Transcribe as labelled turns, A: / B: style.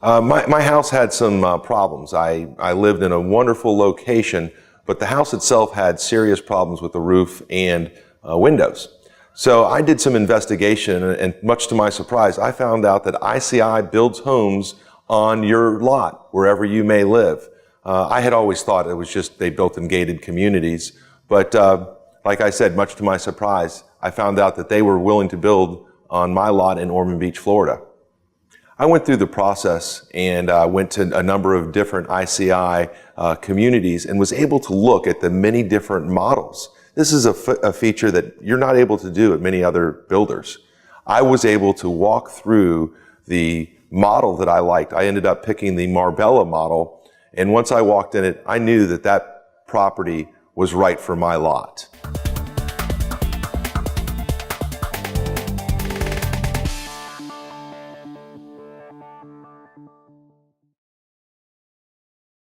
A: My house had some problems. I lived in a wonderful location, but the house itself had serious problems with the roof and windows. So I did some investigation, and much to my surprise, I found out that ICI builds homes on your lot, wherever you may live. I had always thought it was just they built in gated communities, but like I said, much to my surprise, I found out that they were willing to build on my lot in Ormond Beach, Florida. I went through the process and went to a number of different ICI communities and was able to look at the many different models. This is a feature that you're not able to do at many other builders. I was able to walk through the model that I liked. I ended up picking the Marbella model, and once I walked in it, I knew that that property was right for my lot.